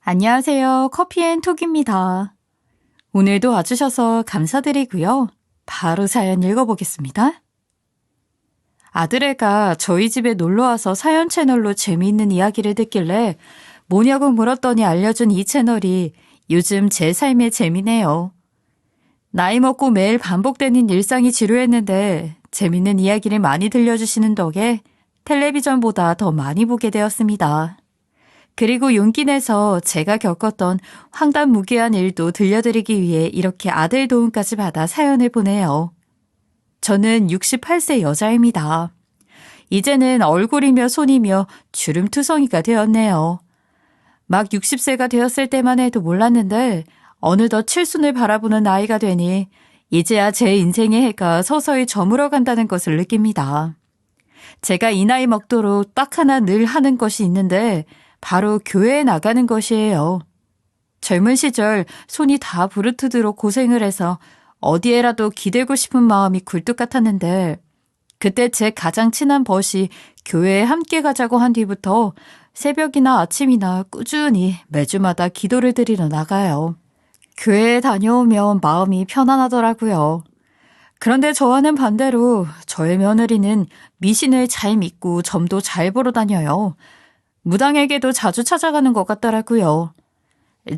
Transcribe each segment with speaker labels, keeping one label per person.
Speaker 1: 안녕하세요. 커피앤톡입니다. 오늘도 와주셔서 감사드리고요. 바로 사연 읽어보겠습니다. 아들애가 저희 집에 놀러와서 사연 채널로 재미있는 이야기를 듣길래 뭐냐고 물었더니 알려준 이 채널이 요즘 제 삶의 재미네요. 나이 먹고 매일 반복되는 일상이 지루했는데 재밌는 이야기를 많이 들려주시는 덕에 텔레비전보다 더 많이 보게 되었습니다. 그리고 용기 내서 제가 겪었던 황당무계한 일도 들려드리기 위해 이렇게 아들 도움까지 받아 사연을 보내요. 저는 68세 여자입니다. 이제는 얼굴이며 손이며 주름투성이가 되었네요. 막 60세가 되었을 때만 해도 몰랐는데 어느덧 칠순을 바라보는 나이가 되니 이제야 제 인생의 해가 서서히 저물어 간다는 것을 느낍니다. 제가 이 나이 먹도록 딱 하나 늘 하는 것이 있는데 바로 교회에 나가는 것이에요. 젊은 시절 손이 다 부르트도록 고생을 해서 어디에라도 기대고 싶은 마음이 굴뚝 같았는데 그때 제 가장 친한 벗이 교회에 함께 가자고 한 뒤부터 새벽이나 아침이나 꾸준히 매주마다 기도를 드리러 나가요. 교회에 다녀오면 마음이 편안하더라고요. 그런데 저와는 반대로 저의 며느리는 미신을 잘 믿고 점도 잘 보러 다녀요. 무당에게도 자주 찾아가는 것 같더라고요.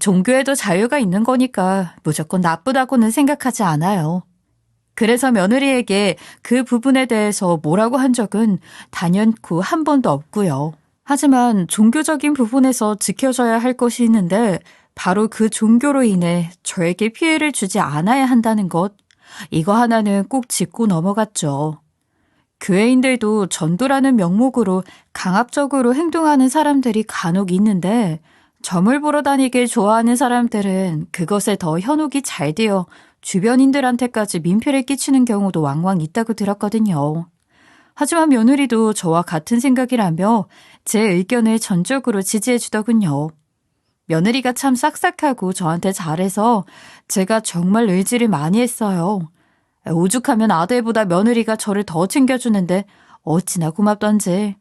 Speaker 1: 종교에도 자유가 있는 거니까 무조건 나쁘다고는 생각하지 않아요. 그래서 며느리에게 그 부분에 대해서 뭐라고 한 적은 단연코 한 번도 없고요. 하지만 종교적인 부분에서 지켜져야 할 것이 있는데 바로 그 종교로 인해 저에게 피해를 주지 않아야 한다는 것, 이거 하나는 꼭 짚고 넘어갔죠. 교회인들도 전도라는 명목으로 강압적으로 행동하는 사람들이 간혹 있는데 점을 보러 다니길 좋아하는 사람들은 그것에 더 현혹이 잘 되어 주변인들한테까지 민폐를 끼치는 경우도 왕왕 있다고 들었거든요. 하지만 며느리도 저와 같은 생각이라며 제 의견을 전적으로 지지해 주더군요. 며느리가 참 싹싹하고 저한테 잘해서 제가 정말 의지를 많이 했어요. 오죽하면 아들보다 며느리가 저를 더 챙겨주는데 어찌나 고맙던지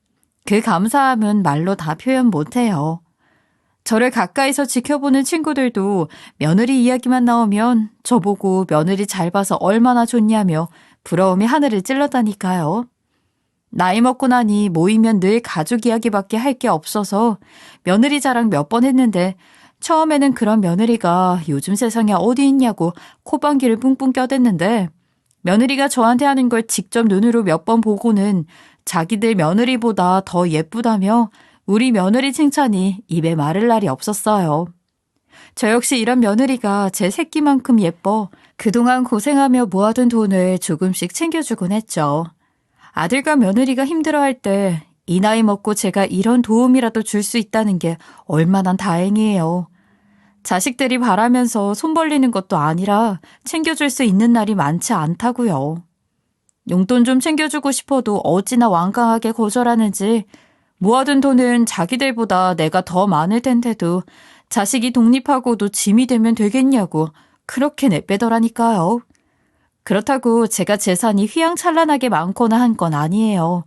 Speaker 1: 그 감사함은 말로 다 표현 못해요. 저를 가까이서 지켜보는 친구들도 며느리 이야기만 나오면 저보고 며느리 잘 봐서 얼마나 좋냐며 부러움이 하늘을 찔렀다니까요. 나이 먹고 나니 모이면 늘 가족 이야기밖에 할 게 없어서 며느리 자랑 몇 번 했는데 처음에는 그런 며느리가 요즘 세상에 어디 있냐고 코방귀를 뿡뿡 껴댔는데 며느리가 저한테 하는 걸 직접 눈으로 몇 번 보고는 자기들 며느리보다 더 예쁘다며 우리 며느리 칭찬이 입에 마를 날이 없었어요. 저 역시 이런 며느리가 제 새끼만큼 예뻐 그동안 고생하며 모아둔 돈을 조금씩 챙겨주곤 했죠. 아들과 며느리가 힘들어할 때 이 나이 먹고 제가 이런 도움이라도 줄 수 있다는 게 얼마나 다행이에요. 자식들이 바라면서 손 벌리는 것도 아니라 챙겨줄 수 있는 날이 많지 않다고요. 용돈 좀 챙겨주고 싶어도 어찌나 완강하게 거절하는지 모아둔 돈은 자기들보다 내가 더 많을 텐데도 자식이 독립하고도 짐이 되면 되겠냐고 그렇게 내빼더라니까요. 그렇다고 제가 재산이 휘황찬란하게 많거나 한 건 아니에요.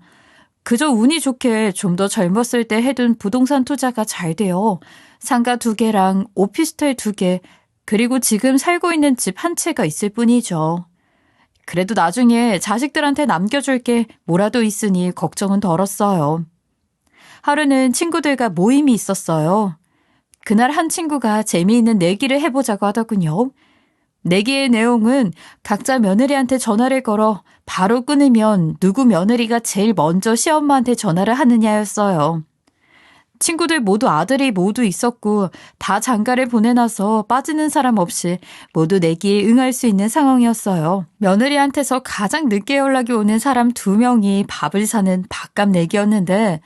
Speaker 1: 그저 운이 좋게 좀 더 젊었을 때 해둔 부동산 투자가 잘 되어 상가 2개랑 오피스텔 2개, 그리고 지금 살고 있는 집 한 채가 있을 뿐이죠. 그래도 나중에 자식들한테 남겨줄 게 뭐라도 있으니 걱정은 덜었어요. 하루는 친구들과 모임이 있었어요. 그날 한 친구가 재미있는 내기를 해보자고 하더군요. 내기의 내용은 각자 며느리한테 전화를 걸어 바로 끊으면 누구 며느리가 제일 먼저 시엄마한테 전화를 하느냐였어요. 친구들 모두 아들이 모두 있었고 다 장가를 보내놔서 빠지는 사람 없이 모두 내기에 응할 수 있는 상황이었어요. 며느리한테서 가장 늦게 연락이 오는 사람 2명이 밥을 사는 밥값 내기였는데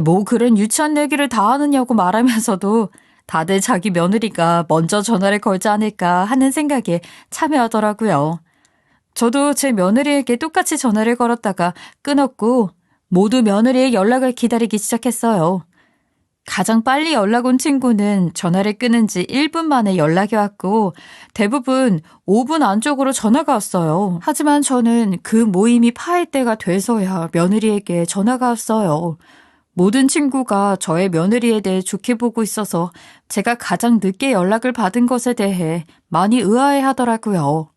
Speaker 1: 뭐 그런 유치한 내기를 다 하느냐고 말하면서도 다들 자기 며느리가 먼저 전화를 걸지 않을까 하는 생각에 참여하더라고요. 저도 제 며느리에게 똑같이 전화를 걸었다가 끊었고 모두 며느리의 연락을 기다리기 시작했어요. 가장 빨리 연락 온 친구는 전화를 끊은 지 1분 만에 연락이 왔고 대부분 5분 안쪽으로 전화가 왔어요. 하지만 저는 그 모임이 파할 때가 돼서야 며느리에게 전화가 왔어요. 모든 친구가 저의 며느리에 대해 좋게 보고 있어서 제가 가장 늦게 연락을 받은 것에 대해 많이 의아해 하더라고요.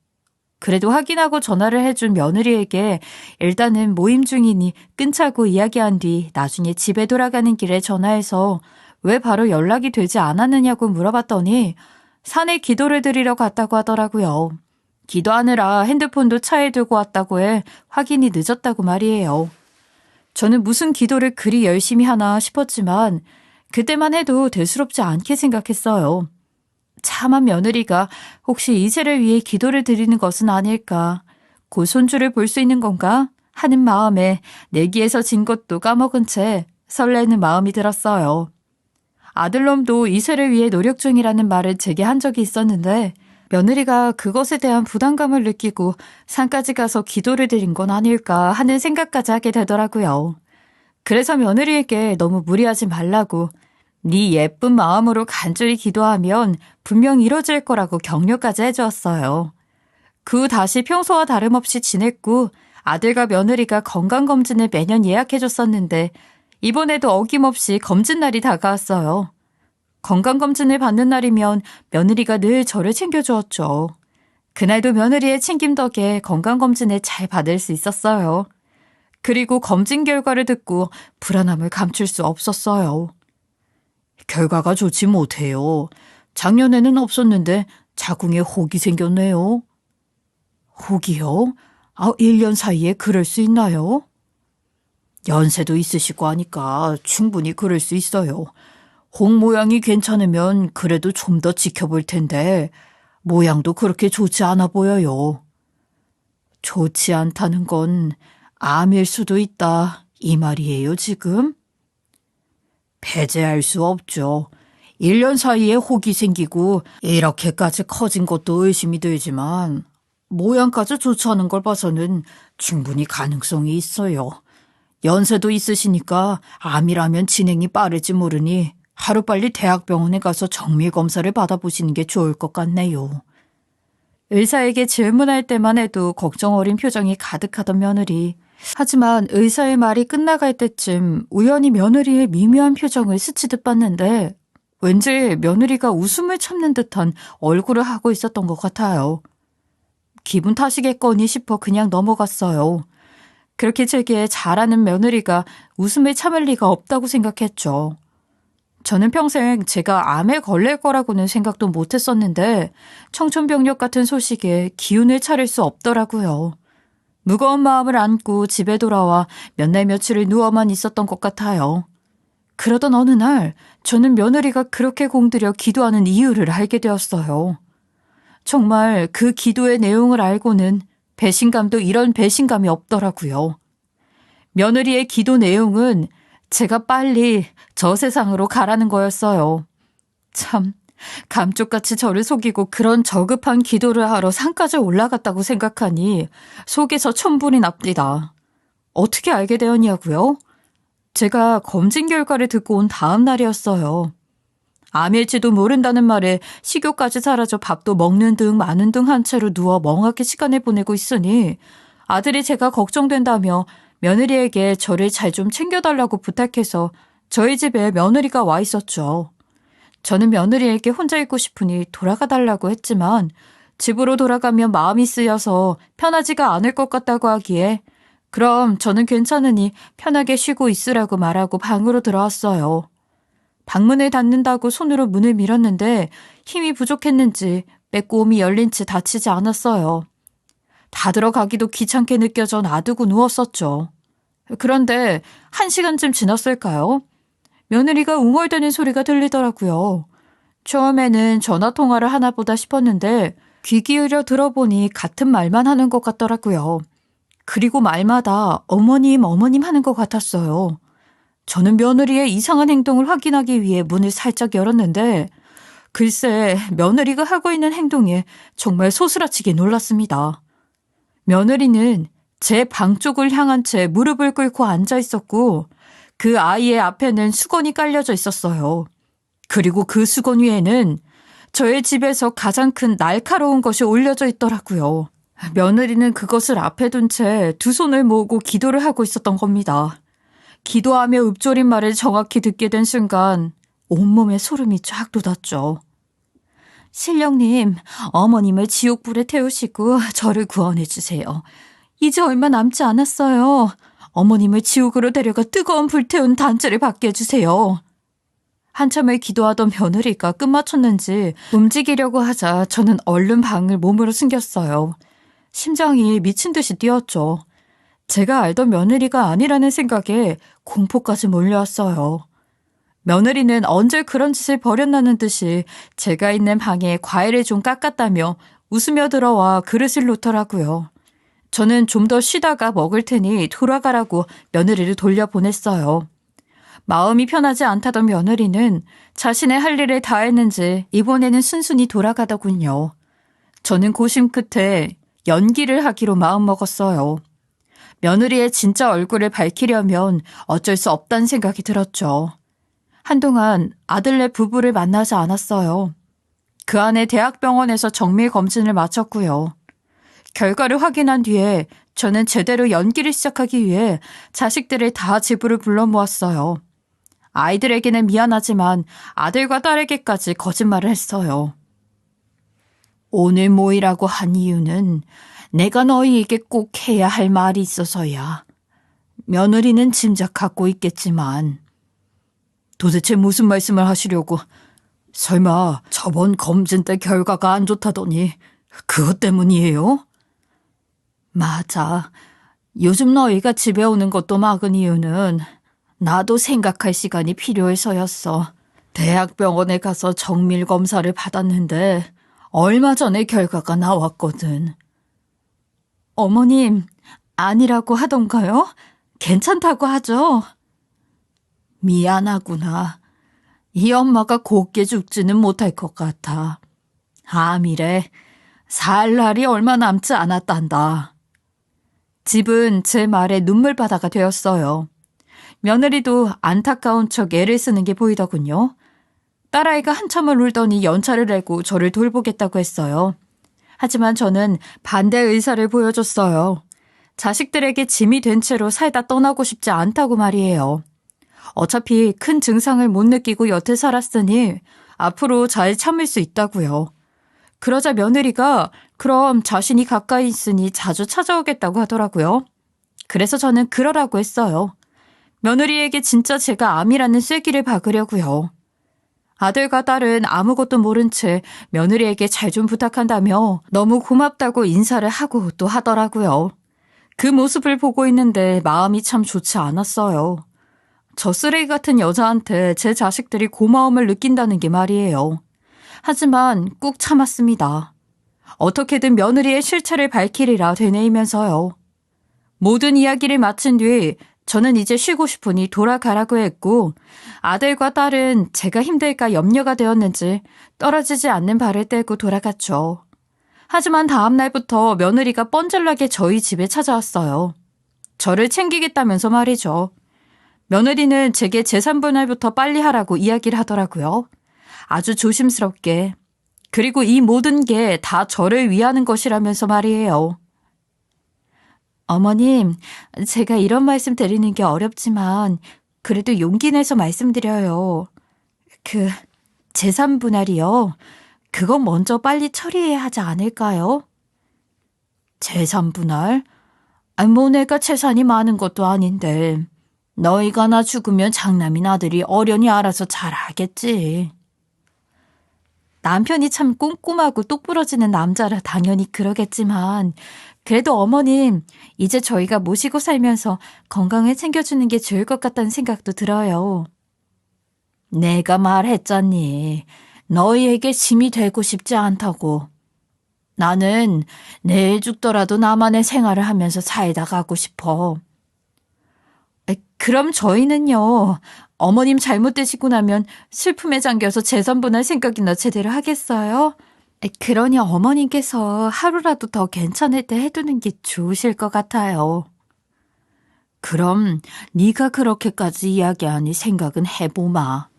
Speaker 1: 그래도 확인하고 전화를 해준 며느리에게 일단은 모임 중이니 끊자고 이야기한 뒤 나중에 집에 돌아가는 길에 전화해서 왜 바로 연락이 되지 않았느냐고 물어봤더니 산에 기도를 드리러 갔다고 하더라고요. 기도하느라 핸드폰도 차에 두고 왔다고 해 확인이 늦었다고 말이에요. 저는 무슨 기도를 그리 열심히 하나 싶었지만 그때만 해도 대수롭지 않게 생각했어요. 참한 며느리가 혹시 이세를 위해 기도를 드리는 것은 아닐까? 곧 손주를 볼 수 있는 건가? 하는 마음에 내기에서 진 것도 까먹은 채 설레는 마음이 들었어요. 아들놈도 이세를 위해 노력 중이라는 말을 제게 한 적이 있었는데 며느리가 그것에 대한 부담감을 느끼고 산까지 가서 기도를 드린 건 아닐까 하는 생각까지 하게 되더라고요. 그래서 며느리에게 너무 무리하지 말라고 네 예쁜 마음으로 간절히 기도하면 분명 이뤄질 거라고 격려까지 해주었어요. 그 후 다시 평소와 다름없이 지냈고 아들과 며느리가 건강검진을 매년 예약해줬었는데 이번에도 어김없이 검진날이 다가왔어요. 건강검진을 받는 날이면 며느리가 늘 저를 챙겨주었죠. 그날도 며느리의 챙김 덕에 건강검진을 잘 받을 수 있었어요. 그리고 검진 결과를 듣고 불안함을 감출 수 없었어요. 결과가 좋지 못해요. 작년에는 없었는데 자궁에 혹이 생겼네요. 혹이요? 1년 사이에 그럴 수 있나요? 연세도 있으시고 하니까 충분히 그럴 수 있어요. 혹 모양이 괜찮으면 그래도 좀 더 지켜볼 텐데 모양도 그렇게 좋지 않아 보여요. 좋지 않다는 건 암일 수도 있다 이 말이에요 지금? 배제할 수 없죠. 1년 사이에 혹이 생기고 이렇게까지 커진 것도 의심이 들지만 모양까지 좋지 않은 걸 봐서는 충분히 가능성이 있어요. 연세도 있으시니까 암이라면 진행이 빠를지 모르니 하루빨리 대학병원에 가서 정밀검사를 받아보시는 게 좋을 것 같네요. 의사에게 질문할 때만 해도 걱정 어린 표정이 가득하던 며느리. 하지만 의사의 말이 끝나갈 때쯤 우연히 며느리의 미묘한 표정을 스치듯 봤는데 왠지 며느리가 웃음을 참는 듯한 얼굴을 하고 있었던 것 같아요. 기분 탓이겠거니 싶어 그냥 넘어갔어요. 그렇게 제게 잘하는 며느리가 웃음을 참을 리가 없다고 생각했죠. 저는 평생 제가 암에 걸릴 거라고는 생각도 못했었는데 청천벽력 같은 소식에 기운을 차릴 수 없더라고요. 무거운 마음을 안고 집에 돌아와 몇 날 며칠을 누워만 있었던 것 같아요. 그러던 어느 날 저는 며느리가 그렇게 공들여 기도하는 이유를 알게 되었어요. 정말 그 기도의 내용을 알고는 배신감도 이런 배신감이 없더라고요. 며느리의 기도 내용은 제가 빨리 저 세상으로 가라는 거였어요. 참, 감쪽같이 저를 속이고 그런 저급한 기도를 하러 산까지 올라갔다고 생각하니 속에서 천불이 납니다. 어떻게 알게 되었냐고요? 제가 검진 결과를 듣고 온 다음 날이었어요. 암일지도 모른다는 말에 식욕까지 사라져 밥도 먹는 등 마는 등 한 채로 누워 멍하게 시간을 보내고 있으니 아들이 제가 걱정된다며 며느리에게 저를 잘 좀 챙겨달라고 부탁해서 저희 집에 며느리가 와 있었죠. 저는 며느리에게 혼자 있고 싶으니 돌아가 달라고 했지만 집으로 돌아가면 마음이 쓰여서 편하지가 않을 것 같다고 하기에 그럼 저는 괜찮으니 편하게 쉬고 있으라고 말하고 방으로 들어왔어요. 방문을 닫는다고 손으로 문을 밀었는데 힘이 부족했는지 빼꼼히 열린 채 닫히지 않았어요. 다 들어가기도 귀찮게 느껴져 놔두고 누웠었죠. 그런데 1시간쯤 지났을까요? 며느리가 웅얼대는 소리가 들리더라고요. 처음에는 전화통화를 하나 보다 싶었는데 귀 기울여 들어보니 같은 말만 하는 것 같더라고요. 그리고 말마다 어머님, 어머님 하는 것 같았어요. 저는 며느리의 이상한 행동을 확인하기 위해 문을 살짝 열었는데 글쎄 며느리가 하고 있는 행동에 정말 소스라치게 놀랐습니다. 며느리는 제 방 쪽을 향한 채 무릎을 꿇고 앉아 있었고 그 아이의 앞에는 수건이 깔려져 있었어요. 그리고 그 수건 위에는 저의 집에서 가장 큰 날카로운 것이 올려져 있더라고요. 며느리는 그것을 앞에 둔 채 두 손을 모으고 기도를 하고 있었던 겁니다. 기도하며 읊조린 말을 정확히 듣게 된 순간 온몸에 소름이 쫙 돋았죠. 신령님, 어머님을 지옥불에 태우시고 저를 구원해 주세요. 이제 얼마 남지 않았어요. 어머님을 지옥으로 데려가 뜨거운 불태운 단죄를 받게 해주세요. 한참을 기도하던 며느리가 끝마쳤는지 움직이려고 하자 저는 얼른 방을 몸으로 숨겼어요. 심장이 미친 듯이 뛰었죠. 제가 알던 며느리가 아니라는 생각에 공포까지 몰려왔어요. 며느리는 언제 그런 짓을 벌였나는 듯이 제가 있는 방에 과일을 좀 깎았다며 웃으며 들어와 그릇을 놓더라고요. 저는 좀 더 쉬다가 먹을 테니 돌아가라고 며느리를 돌려보냈어요. 마음이 편하지 않다던 며느리는 자신의 할 일을 다 했는지 이번에는 순순히 돌아가더군요. 저는 고심 끝에 연기를 하기로 마음먹었어요. 며느리의 진짜 얼굴을 밝히려면 어쩔 수 없다는 생각이 들었죠. 한동안 아들네 부부를 만나지 않았어요. 그 안에 대학병원에서 정밀 검진을 마쳤고요. 결과를 확인한 뒤에 저는 제대로 연기를 시작하기 위해 자식들을 다 집으로 불러 모았어요. 아이들에게는 미안하지만 아들과 딸에게까지 거짓말을 했어요. 오늘 모이라고 한 이유는 내가 너희에게 꼭 해야 할 말이 있어서야. 며느리는 짐작하고 있겠지만 도대체 무슨 말씀을 하시려고? 설마 저번 검진 때 결과가 안 좋다더니 그것 때문이에요? 맞아. 요즘 너희가 집에 오는 것도 막은 이유는 나도 생각할 시간이 필요해서였어. 대학병원에 가서 정밀 검사를 받았는데 얼마 전에 결과가 나왔거든. 어머님, 아니라고 하던가요? 괜찮다고 하죠? 미안하구나. 이 엄마가 곱게 죽지는 못할 것 같아. 암이래. 살 날이 얼마 남지 않았단다. 집은 제 말에 눈물바다가 되었어요. 며느리도 안타까운 척 애를 쓰는 게 보이더군요. 딸아이가 한참을 울더니 연차를 내고 저를 돌보겠다고 했어요. 하지만 저는 반대 의사를 보여줬어요. 자식들에게 짐이 된 채로 살다 떠나고 싶지 않다고 말이에요. 어차피 큰 증상을 못 느끼고 여태 살았으니 앞으로 잘 참을 수 있다고요. 그러자 며느리가 그럼 자신이 가까이 있으니 자주 찾아오겠다고 하더라고요. 그래서 저는 그러라고 했어요. 며느리에게 진짜 제가 암이라는 쐐기를 박으려고요. 아들과 딸은 아무것도 모른 채 며느리에게 잘 좀 부탁한다며 너무 고맙다고 인사를 하고 또 하더라고요. 그 모습을 보고 있는데 마음이 참 좋지 않았어요. 저 쓰레기 같은 여자한테 제 자식들이 고마움을 느낀다는 게 말이에요. 하지만 꾹 참았습니다. 어떻게든 며느리의 실체를 밝히리라 되뇌이면서요. 모든 이야기를 마친 뒤 저는 이제 쉬고 싶으니 돌아가라고 했고 아들과 딸은 제가 힘들까 염려가 되었는지 떨어지지 않는 발을 떼고 돌아갔죠. 하지만 다음 날부터 며느리가 뻔질나게 저희 집에 찾아왔어요. 저를 챙기겠다면서 말이죠. 며느리는 제게 재산분할부터 빨리 하라고 이야기를 하더라고요. 아주 조심스럽게. 그리고 이 모든 게 다 저를 위하는 것이라면서 말이에요. 어머님, 제가 이런 말씀 드리는 게 어렵지만 그래도 용기 내서 말씀드려요. 재산 분할이요. 그건 먼저 빨리 처리해야 하지 않을까요? 재산 분할? 뭐 내가 재산이 많은 것도 아닌데 너희가 나 죽으면 장남인 아들이 어련히 알아서 잘 하겠지. 남편이 참 꼼꼼하고 똑부러지는 남자라 당연히 그러겠지만 그래도 어머님, 이제 저희가 모시고 살면서 건강을 챙겨주는 게 좋을 것 같다는 생각도 들어요. 내가 말했잖니. 너희에게 짐이 되고 싶지 않다고. 나는 내일 죽더라도 나만의 생활을 하면서 살다 가고 싶어. 그럼 저희는요. 어머님 잘못되시고 나면 슬픔에 잠겨서 재산 분할 생각이나 제대로 하겠어요? 그러니 어머님께서 하루라도 더 괜찮을 때 해두는 게 좋으실 것 같아요. 그럼 네가 그렇게까지 이야기하니 생각은 해보마.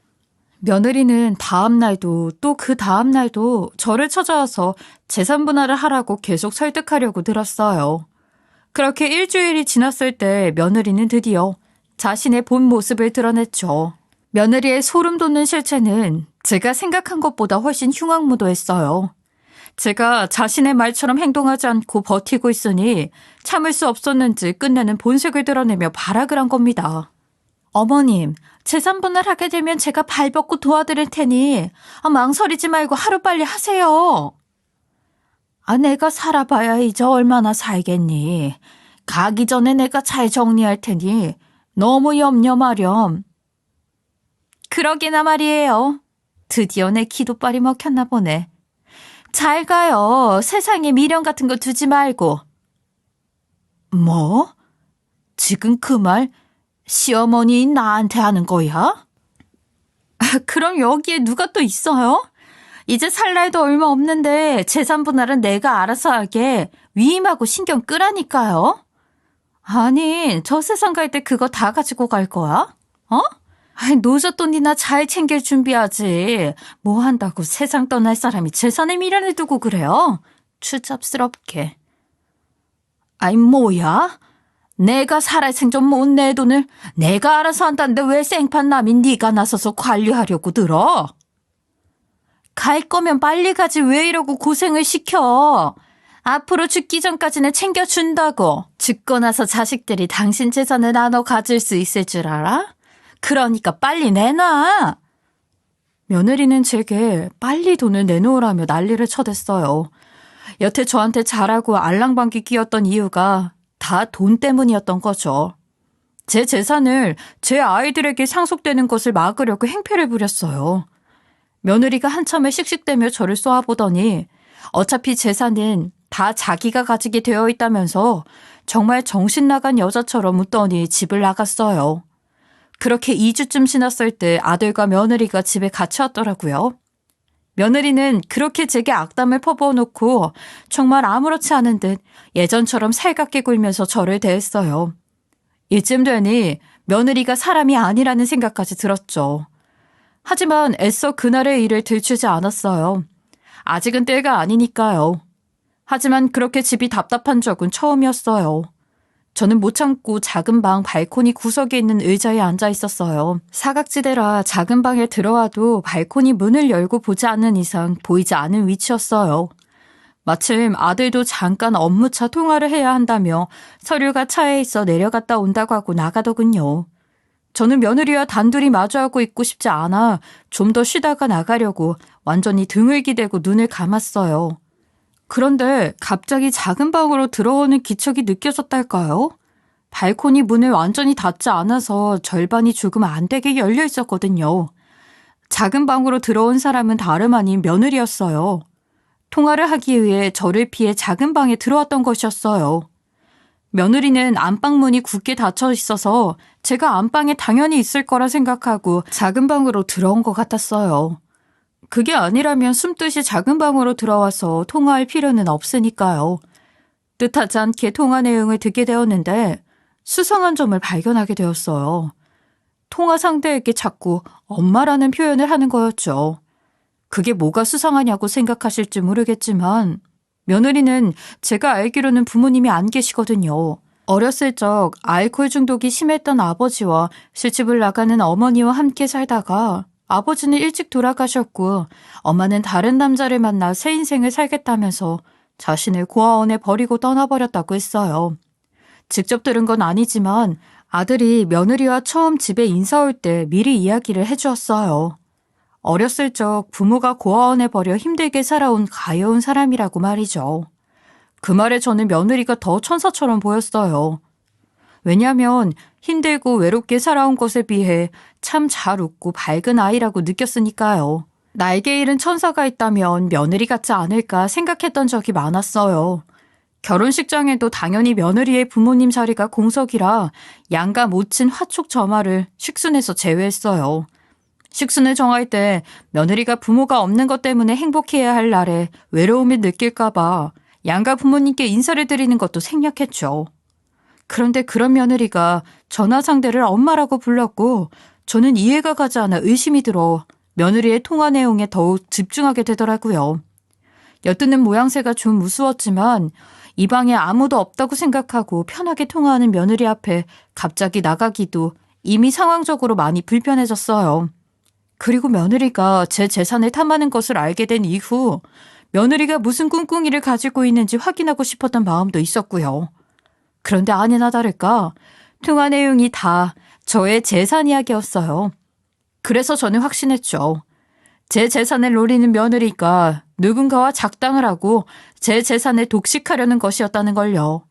Speaker 1: 며느리는 다음 날도 또 그 다음 날도 저를 찾아와서 재산 분할을 하라고 계속 설득하려고 들었어요. 그렇게 일주일이 지났을 때 며느리는 드디어 자신의 본 모습을 드러냈죠. 며느리의 소름 돋는 실체는 제가 생각한 것보다 훨씬 흉악무도했어요. 제가 자신의 말처럼 행동하지 않고 버티고 있으니 참을 수 없었는지 끝내는 본색을 드러내며 발악을 한 겁니다. 어머님, 재산분할 하게 되면 제가 발벗고 도와드릴 테니 망설이지 말고 하루빨리 하세요. 내가 살아봐야 이제 얼마나 살겠니. 가기 전에 내가 잘 정리할 테니 너무 염려 마렴. 그러기나 말이에요. 드디어 내 기도빨이 먹혔나 보네. 잘 가요. 세상에 미련 같은 거 두지 말고. 뭐? 지금 그 말 시어머니 나한테 하는 거야? 그럼 여기에 누가 또 있어요? 이제 살 날도 얼마 없는데 재산 분할은 내가 알아서 하게 위임하고 신경 끄라니까요. 아니, 저 세상 갈 때 그거 다 가지고 갈 거야? 노잣돈이나 잘 챙길 준비하지. 뭐 한다고 세상 떠날 사람이 재산에 미련을 두고 그래요? 추잡스럽게. 뭐야? 내가 살아생전 못 내 돈을 내가 알아서 한다는데 왜 생판남이 네가 나서서 관리하려고 들어? 갈 거면 빨리 가지 왜 이러고 고생을 시켜. 앞으로 죽기 전까지는 챙겨준다고. 죽고 나서 자식들이 당신 재산을 나눠 가질 수 있을 줄 알아? 그러니까 빨리 내놔. 며느리는 제게 빨리 돈을 내놓으라며 난리를 쳐댔어요. 여태 저한테 잘하고 알랑방귀 끼었던 이유가 다 돈 때문이었던 거죠. 제 재산을 제 아이들에게 상속되는 것을 막으려고 행패를 부렸어요. 며느리가 한참을 씩씩대며 저를 쏘아보더니 어차피 재산은 다 자기가 가지게 되어 있다면서 정말 정신 나간 여자처럼 웃더니 집을 나갔어요. 그렇게 2주쯤 지났을 때 아들과 며느리가 집에 같이 왔더라고요. 며느리는 그렇게 제게 악담을 퍼부어놓고 정말 아무렇지 않은 듯 예전처럼 살갑게 굴면서 저를 대했어요. 이쯤 되니 며느리가 사람이 아니라는 생각까지 들었죠. 하지만 애써 그날의 일을 들추지 않았어요. 아직은 때가 아니니까요. 하지만 그렇게 집이 답답한 적은 처음이었어요. 저는 못 참고 작은 방 발코니 구석에 있는 의자에 앉아 있었어요. 사각지대라 작은 방에 들어와도 발코니 문을 열고 보지 않는 이상 보이지 않는 위치였어요. 마침 아들도 잠깐 업무차 통화를 해야 한다며 서류가 차에 있어 내려갔다 온다고 하고 나가더군요. 저는 며느리와 단둘이 마주하고 있고 싶지 않아 좀 더 쉬다가 나가려고 완전히 등을 기대고 눈을 감았어요. 그런데 갑자기 작은 방으로 들어오는 기척이 느껴졌달까요? 발코니 문을 완전히 닫지 않아서 절반이 조금 안 되게 열려 있었거든요. 작은 방으로 들어온 사람은 다름 아닌 며느리였어요. 통화를 하기 위해 저를 피해 작은 방에 들어왔던 것이었어요. 며느리는 안방문이 굳게 닫혀 있어서 제가 안방에 당연히 있을 거라 생각하고 작은 방으로 들어온 것 같았어요. 그게 아니라면 숨듯이 작은 방으로 들어와서 통화할 필요는 없으니까요. 뜻하지 않게 통화 내용을 듣게 되었는데 수상한 점을 발견하게 되었어요. 통화 상대에게 자꾸 엄마라는 표현을 하는 거였죠. 그게 뭐가 수상하냐고 생각하실지 모르겠지만 며느리는 제가 알기로는 부모님이 안 계시거든요. 어렸을 적 알코올 중독이 심했던 아버지와 시집을 나가는 어머니와 함께 살다가 아버지는 일찍 돌아가셨고 엄마는 다른 남자를 만나 새 인생을 살겠다면서 자신을 고아원에 버리고 떠나버렸다고 했어요. 직접 들은 건 아니지만 아들이 며느리와 처음 집에 인사 올 때 미리 이야기를 해주었어요. 어렸을 적 부모가 고아원에 버려 힘들게 살아온 가여운 사람이라고 말이죠. 그 말에 저는 며느리가 더 천사처럼 보였어요. 왜냐하면 힘들고 외롭게 살아온 것에 비해 참 잘 웃고 밝은 아이라고 느꼈으니까요. 나에게 잃은 천사가 있다면 며느리 같지 않을까 생각했던 적이 많았어요. 결혼식장에도 당연히 며느리의 부모님 자리가 공석이라 양가 모친 화촉 점화를 식순에서 제외했어요. 식순을 정할 때 며느리가 부모가 없는 것 때문에 행복해야 할 날에 외로움을 느낄까 봐 양가 부모님께 인사를 드리는 것도 생략했죠. 그런데 그런 며느리가 전화 상대를 엄마라고 불렀고 저는 이해가 가지 않아 의심이 들어 며느리의 통화 내용에 더욱 집중하게 되더라고요. 엿듣는 모양새가 좀 우스웠지만 이 방에 아무도 없다고 생각하고 편하게 통화하는 며느리 앞에 갑자기 나가기도 이미 상황적으로 많이 불편해졌어요. 그리고 며느리가 제 재산을 탐하는 것을 알게 된 이후 며느리가 무슨 꿍꿍이를 가지고 있는지 확인하고 싶었던 마음도 있었고요. 그런데 아니나 다를까 통화 내용이 다 저의 재산 이야기였어요. 그래서 저는 확신했죠. 제 재산을 노리는 며느리가 누군가와 작당을 하고 제 재산을 독식하려는 것이었다는 걸요.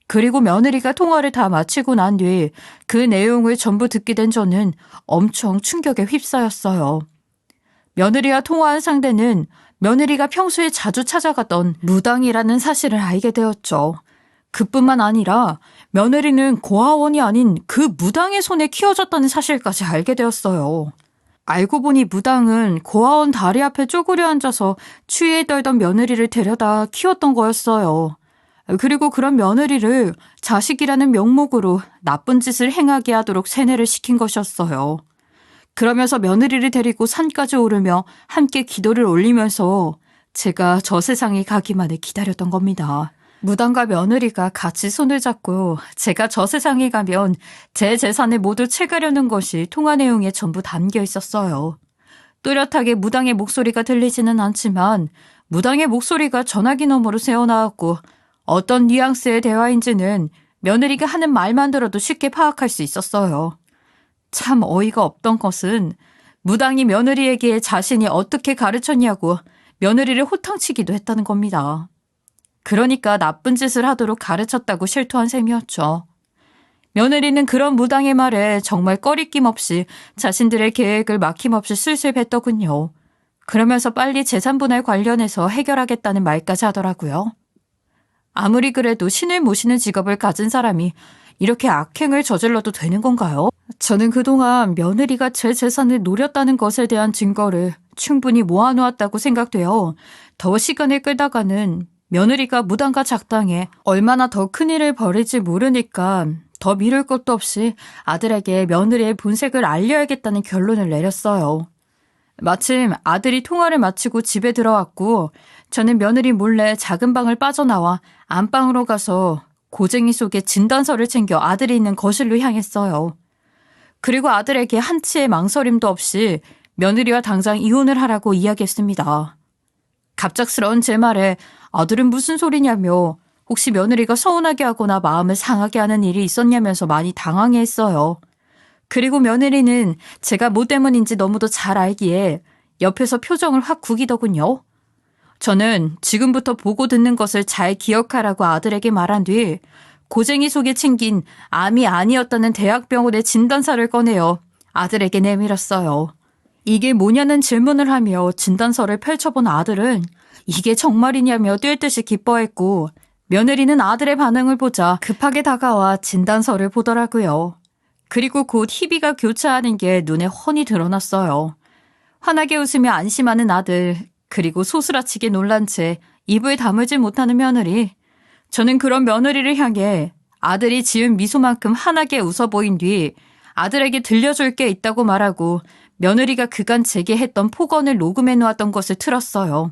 Speaker 1: 그리고 며느리가 통화를 다 마치고 난 뒤 그 내용을 전부 듣게 된 저는 엄청 충격에 휩싸였어요. 며느리와 통화한 상대는 며느리가 평소에 자주 찾아가던 무당이라는 사실을 알게 되었죠. 그뿐만 아니라 며느리는 고아원이 아닌 그 무당의 손에 키워졌다는 사실까지 알게 되었어요. 알고 보니 무당은 고아원 다리 앞에 쪼그려 앉아서 추위에 떨던 며느리를 데려다 키웠던 거였어요. 그리고 그런 며느리를 자식이라는 명목으로 나쁜 짓을 행하게 하도록 세뇌를 시킨 것이었어요. 그러면서 며느리를 데리고 산까지 오르며 함께 기도를 올리면서 제가 저 세상에 가기만을 기다렸던 겁니다. 무당과 며느리가 같이 손을 잡고 제가 저 세상에 가면 제 재산을 모두 채가려는 것이 통화 내용에 전부 담겨 있었어요. 뚜렷하게 무당의 목소리가 들리지는 않지만 무당의 목소리가 전화기 너머로 새어나왔고 어떤 뉘앙스의 대화인지는 며느리가 하는 말만 들어도 쉽게 파악할 수 있었어요. 참 어이가 없던 것은 무당이 며느리에게 자신이 어떻게 가르쳤냐고 며느리를 호탕치기도 했다는 겁니다. 그러니까 나쁜 짓을 하도록 가르쳤다고 실토한 셈이었죠. 며느리는 그런 무당의 말에 정말 꺼리낌 없이 자신들의 계획을 막힘없이 슬슬 뱉더군요. 그러면서 빨리 재산분할 관련해서 해결하겠다는 말까지 하더라고요. 아무리 그래도 신을 모시는 직업을 가진 사람이 이렇게 악행을 저질러도 되는 건가요? 저는 그동안 며느리가 제 재산을 노렸다는 것에 대한 증거를 충분히 모아놓았다고 생각되어 더 시간을 끌다가는 며느리가 무당과 작당에 얼마나 더 큰일을 벌일지 모르니까 더 미룰 것도 없이 아들에게 며느리의 본색을 알려야겠다는 결론을 내렸어요. 마침 아들이 통화를 마치고 집에 들어왔고 저는 며느리 몰래 작은 방을 빠져나와 안방으로 가서 고쟁이 속에 진단서를 챙겨 아들이 있는 거실로 향했어요. 그리고 아들에게 한치의 망설임도 없이 며느리와 당장 이혼을 하라고 이야기했습니다. 갑작스러운 제 말에 아들은 무슨 소리냐며 혹시 며느리가 서운하게 하거나 마음을 상하게 하는 일이 있었냐면서 많이 당황해했어요. 그리고 며느리는 제가 뭐 때문인지 너무도 잘 알기에 옆에서 표정을 확 구기더군요. 저는 지금부터 보고 듣는 것을 잘 기억하라고 아들에게 말한 뒤 고쟁이 속에 챙긴 암이 아니었다는 대학병원의 진단서를 꺼내어 아들에게 내밀었어요. 이게 뭐냐는 질문을 하며 진단서를 펼쳐본 아들은 이게 정말이냐며 뛸 듯이 기뻐했고 며느리는 아들의 반응을 보자 급하게 다가와 진단서를 보더라고요. 그리고 곧 희비가 교차하는 게 눈에 훤히 드러났어요. 환하게 웃으며 안심하는 아들, 그리고 소스라치게 놀란 채 입을 다물지 못하는 며느리. 저는 그런 며느리를 향해 아들이 지은 미소만큼 환하게 웃어 보인 뒤 아들에게 들려줄 게 있다고 말하고 며느리가 그간 제게 했던 폭언을 녹음해 놓았던 것을 틀었어요.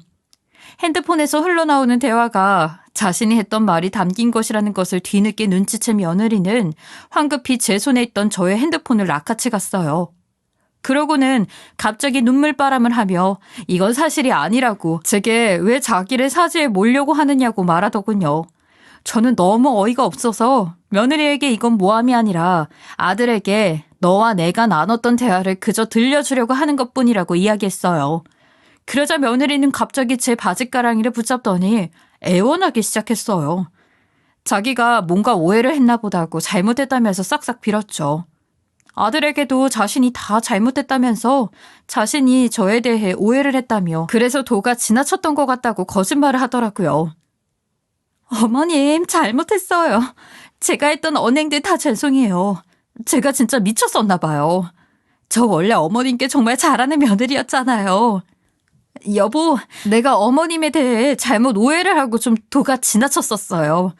Speaker 1: 핸드폰에서 흘러나오는 대화가 자신이 했던 말이 담긴 것이라는 것을 뒤늦게 눈치챈 며느리는 황급히 제 손에 있던 저의 핸드폰을 낚아채 갔어요. 그러고는 갑자기 눈물바람을 하며 이건 사실이 아니라고 제게 왜 자기를 사지에 몰려고 하느냐고 말하더군요. 저는 너무 어이가 없어서 며느리에게 이건 모함이 아니라 아들에게 너와 내가 나눴던 대화를 그저 들려주려고 하는 것뿐이라고 이야기했어요. 그러자 며느리는 갑자기 제 바짓가랑이를 붙잡더니 애원하기 시작했어요. 자기가 뭔가 오해를 했나 보다고 잘못했다면서 싹싹 빌었죠. 아들에게도 자신이 다 잘못했다면서 자신이 저에 대해 오해를 했다며 그래서 도가 지나쳤던 것 같다고 거짓말을 하더라고요. 어머님, 잘못했어요. 제가 했던 언행들 다 죄송해요. 제가 진짜 미쳤었나 봐요. 저 원래 어머님께 정말 잘하는 며느리였잖아요. 여보, 내가 어머님에 대해 잘못 오해를 하고 좀 도가 지나쳤었어요.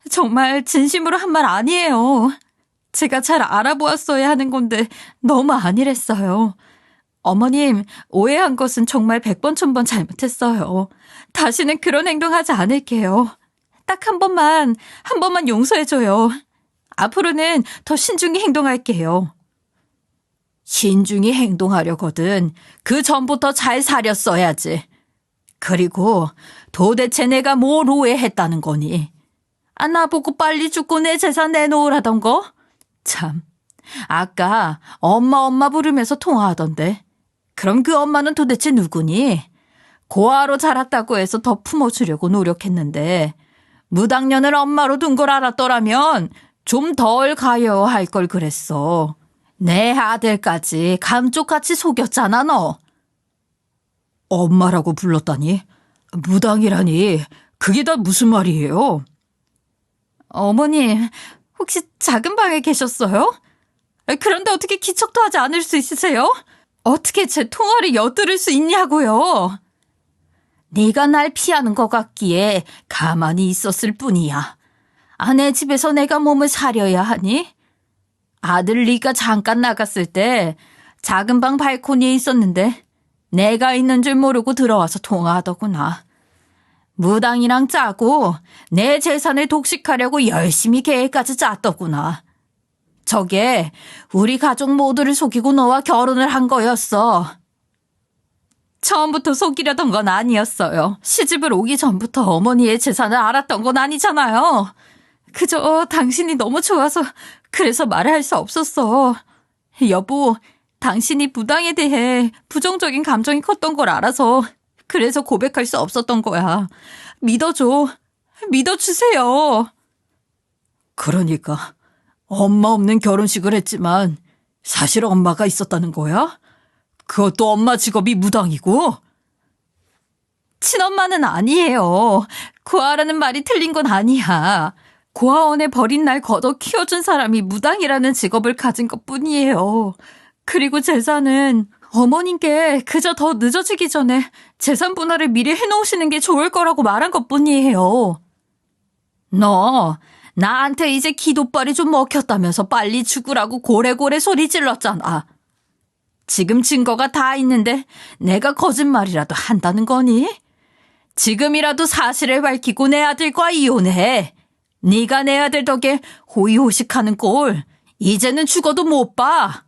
Speaker 1: 정말 진심으로 한 말 아니에요. 제가 잘 알아보았어야 하는 건데 너무 아니랬어요. 어머님, 오해한 것은 정말 100번 1000번 잘못했어요. 다시는 그런 행동하지 않을게요. 딱 한 번만 용서해줘요. 앞으로는 더 신중히 행동할게요. 신중히 행동하려거든 그 전부터 잘 사렸어야지. 그리고 도대체 내가 뭘 오해했다는 거니? 나보고 빨리 죽고 내 재산 내놓으라던 거? 참, 아까 엄마 부르면서 통화하던데. 그럼 그 엄마는 도대체 누구니? 고아로 자랐다고 해서 더 품어주려고 노력했는데 무당년을 엄마로 둔 걸 알았더라면 좀 덜 가여할 걸 그랬어. 내 아들까지 감쪽같이 속였잖아, 너. 엄마라고 불렀다니? 무당이라니 그게 다 무슨 말이에요? 어머님, 혹시 작은 방에 계셨어요? 그런데 어떻게 기척도 하지 않을 수 있으세요? 어떻게 제 통화를 엿들을 수 있냐고요? 네가 날 피하는 것 같기에 가만히 있었을 뿐이야. 아내 집에서 내가 몸을 사려야 하니? 아들 네가 잠깐 나갔을 때 작은 방 발코니에 있었는데 내가 있는 줄 모르고 들어와서 통화하더구나. 무당이랑 짜고 내 재산을 독식하려고 열심히 계획까지 짰더구나. 저게 우리 가족 모두를 속이고 너와 결혼을 한 거였어. 처음부터 속이려던 건 아니었어요. 시집을 오기 전부터 어머니의 재산을 알았던 건 아니잖아요. 그저 당신이 너무 좋아서 그래서 말을 할 수 없었어. 여보, 당신이 무당에 대해 부정적인 감정이 컸던 걸 알아서 그래서 고백할 수 없었던 거야. 믿어줘. 믿어주세요. 그러니까 엄마 없는 결혼식을 했지만 사실 엄마가 있었다는 거야? 그것도 엄마 직업이 무당이고? 친엄마는 아니에요. 고아라는 말이 틀린 건 아니야. 고아원에 버린 날 걷어 키워준 사람이 무당이라는 직업을 가진 것뿐이에요. 그리고 재산은 어머님께 그저 더 늦어지기 전에 재산 분할을 미리 해놓으시는 게 좋을 거라고 말한 것뿐이에요. 너 나한테 이제 기도빨이 좀 먹혔다면서 빨리 죽으라고 고래고래 소리 질렀잖아. 지금 증거가 다 있는데 내가 거짓말이라도 한다는 거니? 지금이라도 사실을 밝히고 내 아들과 이혼해. 네가 내 아들 덕에 호의호식하는 꼴 이제는 죽어도 못 봐.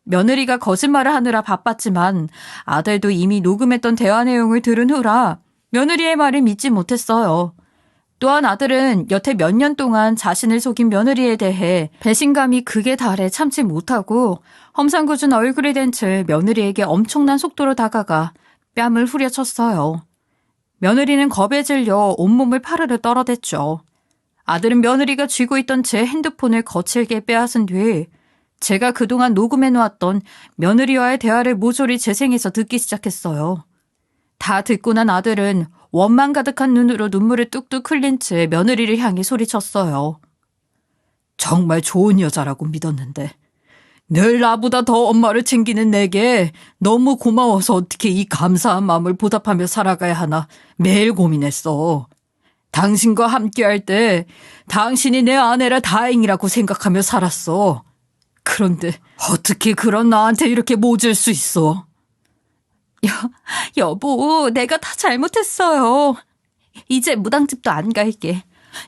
Speaker 1: 며느리가 거짓말을 하느라 바빴지만 아들도 이미 녹음했던 대화 내용을 들은 후라 며느리의 말을 믿지 못했어요. 또한 아들은 여태 몇 년 동안 자신을 속인 며느리에 대해 배신감이 극에 달해 참지 못하고 험상궂은 얼굴이 된 채 며느리에게 엄청난 속도로 다가가 뺨을 후려쳤어요. 며느리는 겁에 질려 온몸을 파르르 떨어댔죠. 아들은 며느리가 쥐고 있던 제 핸드폰을 거칠게 빼앗은 뒤 제가 그동안 녹음해놓았던 며느리와의 대화를 모조리 재생해서 듣기 시작했어요. 다 듣고 난 아들은 원망 가득한 눈으로 눈물을 뚝뚝 흘린 채 며느리를 향해 소리쳤어요. 정말 좋은 여자라고 믿었는데 늘 나보다 더 엄마를 챙기는 내게 너무 고마워서 어떻게 이 감사한 마음을 보답하며 살아가야 하나 매일 고민했어. 당신과 함께할 때 당신이 내 아내라 다행이라고 생각하며 살았어. 그런데 어떻게 그런 나한테 이렇게 모질 수 있어? 여보, 내가 다 잘못했어요. 이제 무당집도 안 갈게.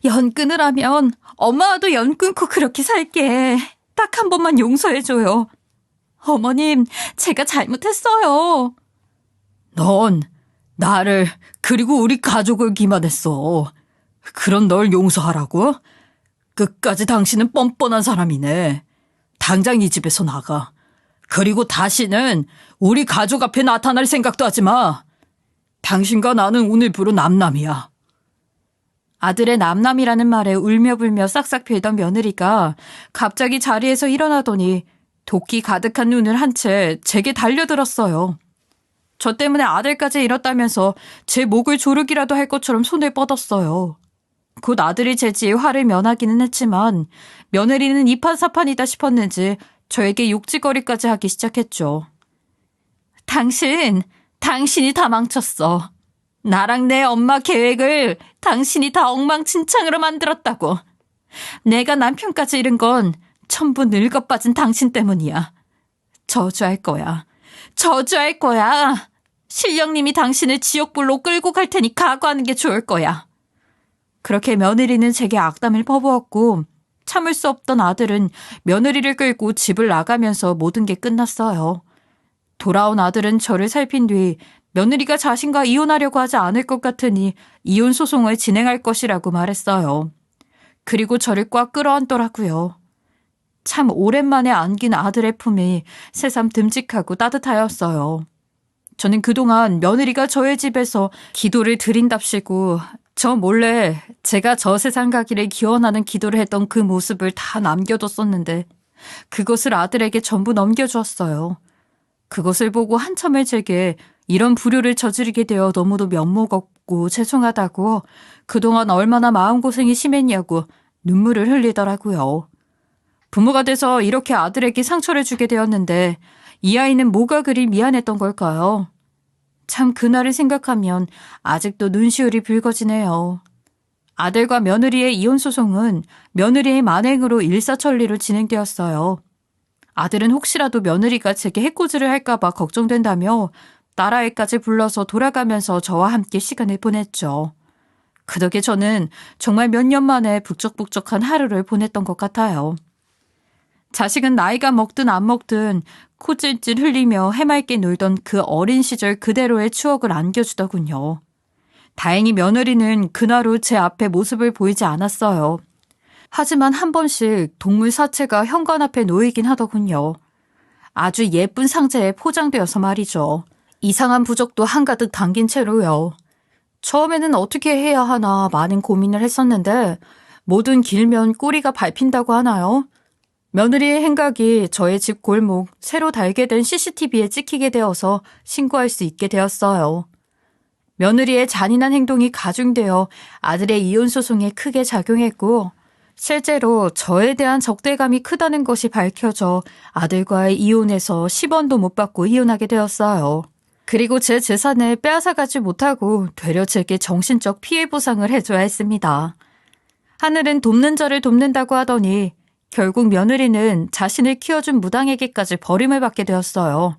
Speaker 1: 연 끊으라면 엄마와도 연 끊고 그렇게 살게. 딱 한 번만 용서해줘요. 어머님, 제가 잘못했어요. 넌 나를 그리고 우리 가족을 기만했어. 그런 널 용서하라고? 끝까지 당신은 뻔뻔한 사람이네. 당장 이 집에서 나가. 그리고 다시는 우리 가족 앞에 나타날 생각도 하지 마. 당신과 나는 오늘부로 남남이야. 아들의 남남이라는 말에 울며불며 싹싹 빌던 며느리가 갑자기 자리에서 일어나더니 도끼 가득한 눈을 한 채 제게 달려들었어요. 저 때문에 아들까지 잃었다면서 제 목을 조르기라도 할 것처럼 손을 뻗었어요. 곧 아들이 제지에 화를 면하기는 했지만 며느리는 이판사판이다 싶었는지 저에게 욕지거리까지 하기 시작했죠. 당신이 다 망쳤어. 나랑 내 엄마 계획을 당신이 다 엉망진창으로 만들었다고. 내가 남편까지 잃은 건 전부 늙어빠진 당신 때문이야. 저주할 거야. 신령님이 당신을 지옥불로 끌고 갈 테니 각오하는 게 좋을 거야. 그렇게 며느리는 제게 악담을 퍼부었고 참을 수 없던 아들은 며느리를 끌고 집을 나가면서 모든 게 끝났어요. 돌아온 아들은 저를 살핀 뒤 며느리가 자신과 이혼하려고 하지 않을 것 같으니 이혼 소송을 진행할 것이라고 말했어요. 그리고 저를 꽉 끌어안더라고요. 참 오랜만에 안긴 아들의 품이 새삼 듬직하고 따뜻하였어요. 저는 그동안 며느리가 저의 집에서 기도를 드린답시고 저 몰래 제가 저 세상 가기를 기원하는 기도를 했던 그 모습을 다 남겨뒀었는데 그것을 아들에게 전부 넘겨주었어요. 그것을 보고 한참을 제게 이런 불효를 저지르게 되어 너무도 면목 없고 죄송하다고 그동안 얼마나 마음고생이 심했냐고 눈물을 흘리더라고요. 부모가 돼서 이렇게 아들에게 상처를 주게 되었는데 이 아이는 뭐가 그리 미안했던 걸까요? 참 그날을 생각하면 아직도 눈시울이 붉어지네요. 아들과 며느리의 이혼 소송은 며느리의 만행으로 일사천리로 진행되었어요. 아들은 혹시라도 며느리가 제게 해코지를 할까봐 걱정된다며 딸아이까지 불러서 돌아가면서 저와 함께 시간을 보냈죠. 그 덕에 저는 정말 몇 년 만에 북적북적한 하루를 보냈던 것 같아요. 자식은 나이가 먹든 안 먹든 코찔찔 흘리며 해맑게 놀던 그 어린 시절 그대로의 추억을 안겨주더군요. 다행히 며느리는 그날 후 제 앞에 모습을 보이지 않았어요. 하지만 한 번씩 동물 사체가 현관 앞에 놓이긴 하더군요. 아주 예쁜 상자에 포장되어서 말이죠. 이상한 부적도 한가득 담긴 채로요. 처음에는 어떻게 해야 하나 많은 고민을 했었는데 뭐든 길면 꼬리가 밟힌다고 하나요? 며느리의 행각이 저의 집 골목 새로 달게 된 CCTV에 찍히게 되어서 신고할 수 있게 되었어요. 며느리의 잔인한 행동이 가중되어 아들의 이혼 소송에 크게 작용했고 실제로 저에 대한 적대감이 크다는 것이 밝혀져 아들과의 이혼에서 10원도 못 받고 이혼하게 되었어요. 그리고 제 재산을 빼앗아가지 못하고 되려 제게 정신적 피해 보상을 해줘야 했습니다. 하늘은 돕는 자를 돕는다고 하더니 결국 며느리는 자신을 키워준 무당에게까지 버림을 받게 되었어요.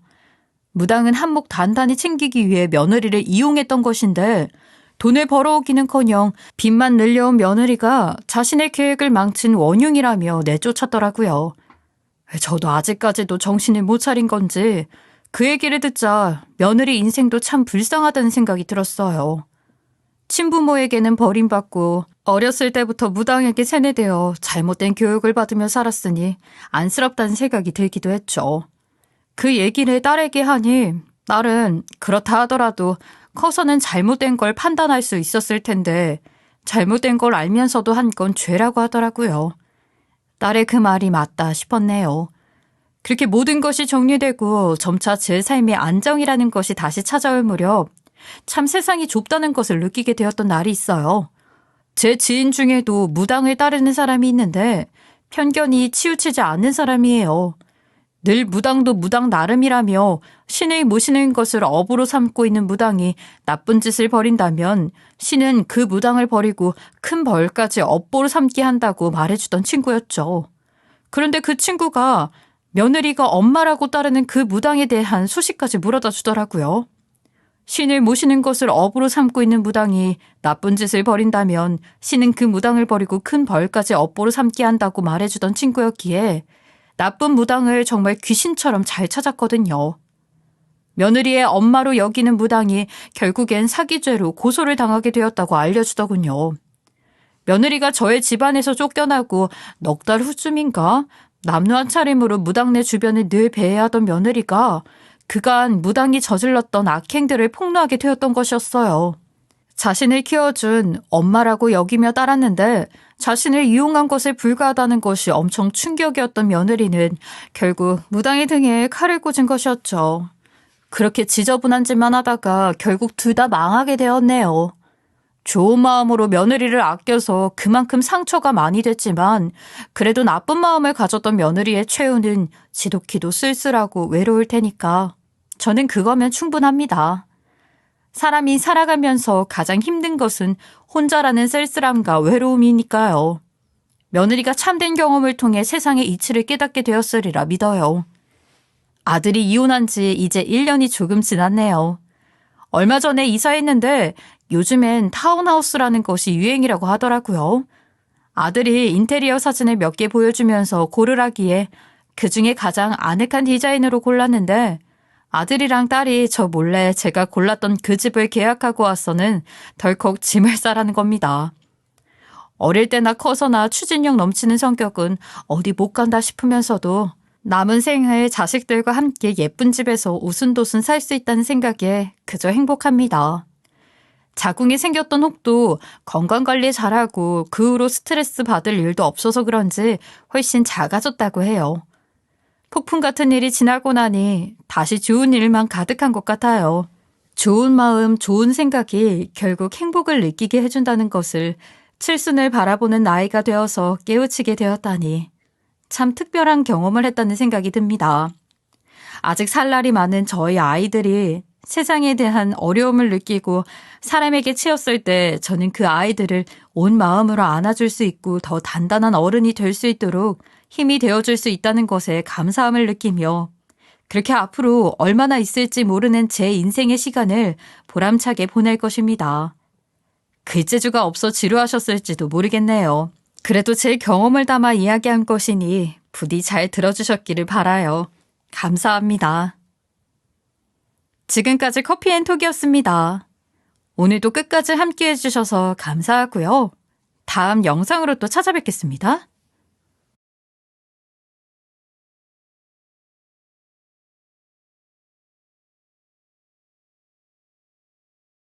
Speaker 1: 무당은 한몫 단단히 챙기기 위해 며느리를 이용했던 것인데 돈을 벌어오기는커녕 빚만 늘려온 며느리가 자신의 계획을 망친 원흉이라며 내쫓았더라고요. 저도 아직까지도 정신을 못 차린 건지 그 얘기를 듣자 며느리 인생도 참 불쌍하다는 생각이 들었어요. 친부모에게는 버림받고 어렸을 때부터 무당에게 세뇌되어 잘못된 교육을 받으며 살았으니 안쓰럽다는 생각이 들기도 했죠. 그 얘기를 딸에게 하니 딸은 그렇다 하더라도 커서는 잘못된 걸 판단할 수 있었을 텐데 잘못된 걸 알면서도 한 건 죄라고 하더라고요. 딸의 그 말이 맞다 싶었네요. 그렇게 모든 것이 정리되고 점차 제 삶의 안정이라는 것이 다시 찾아올 무렵 참 세상이 좁다는 것을 느끼게 되었던 날이 있어요. 제 지인 중에도 무당을 따르는 사람이 있는데 편견이 치우치지 않는 사람이에요. 늘 무당도 무당 나름이라며 신을 모시는 것을 업으로 삼고 있는 무당이 나쁜 짓을 벌인다면 신은 그 무당을 버리고 큰 벌까지 업보로 삼게 한다고 말해주던 친구였죠. 그런데 그 친구가 며느리가 엄마라고 따르는 그 무당에 대한 소식까지 물어다 주더라고요. 신을 모시는 것을 업으로 삼고 있는 무당이 나쁜 짓을 벌인다면 신은 그 무당을 버리고 큰 벌까지 업보로 삼게 한다고 말해주던 친구였기에 나쁜 무당을 정말 귀신처럼 잘 찾았거든요. 며느리의 엄마로 여기는 무당이 결국엔 사기죄로 고소를 당하게 되었다고 알려주더군요. 며느리가 저의 집안에서 쫓겨나고 넉 달 후쯤인가 남루한 차림으로 무당네 주변을 늘 배회하던 며느리가 그간 무당이 저질렀던 악행들을 폭로하게 되었던 것이었어요. 자신을 키워준 엄마라고 여기며 따랐는데 자신을 이용한 것에 불과하다는 것이 엄청 충격이었던 며느리는 결국 무당의 등에 칼을 꽂은 것이었죠. 그렇게 지저분한 짓만 하다가 결국 둘 다 망하게 되었네요. 좋은 마음으로 며느리를 아껴서 그만큼 상처가 많이 됐지만 그래도 나쁜 마음을 가졌던 며느리의 최후는 지독히도 쓸쓸하고 외로울 테니까 저는 그거면 충분합니다. 사람이 살아가면서 가장 힘든 것은 혼자라는 쓸쓸함과 외로움이니까요. 며느리가 참된 경험을 통해 세상의 이치를 깨닫게 되었으리라 믿어요. 아들이 이혼한 지 이제 1년이 조금 지났네요. 얼마 전에 이사했는데 요즘엔 타운하우스라는 것이 유행이라고 하더라고요. 아들이 인테리어 사진을 몇 개 보여주면서 고르라기에 그중에 가장 아늑한 디자인으로 골랐는데 아들이랑 딸이 저 몰래 제가 골랐던 그 집을 계약하고 와서는 덜컥 짐을 싸라는 겁니다. 어릴 때나 커서나 추진력 넘치는 성격은 어디 못 간다 싶으면서도 남은 생을 자식들과 함께 예쁜 집에서 오순도순 살 수 있다는 생각에 그저 행복합니다. 자궁이 생겼던 혹도 건강관리 잘하고 그 후로 스트레스 받을 일도 없어서 그런지 훨씬 작아졌다고 해요. 폭풍 같은 일이 지나고 나니 다시 좋은 일만 가득한 것 같아요. 좋은 마음, 좋은 생각이 결국 행복을 느끼게 해준다는 것을 칠순을 바라보는 나이가 되어서 깨우치게 되었다니 참 특별한 경험을 했다는 생각이 듭니다. 아직 살 날이 많은 저희 아이들이 세상에 대한 어려움을 느끼고 사람에게 치였을 때 저는 그 아이들을 온 마음으로 안아줄 수 있고 더 단단한 어른이 될 수 있도록 힘이 되어줄 수 있다는 것에 감사함을 느끼며 그렇게 앞으로 얼마나 있을지 모르는 제 인생의 시간을 보람차게 보낼 것입니다. 글재주가 없어 지루하셨을지도 모르겠네요. 그래도 제 경험을 담아 이야기한 것이니 부디 잘 들어주셨기를 바라요. 감사합니다. 지금까지 커피앤톡이었습니다. 오늘도 끝까지 함께 해주셔서 감사하고요. 다음 영상으로 또 찾아뵙겠습니다.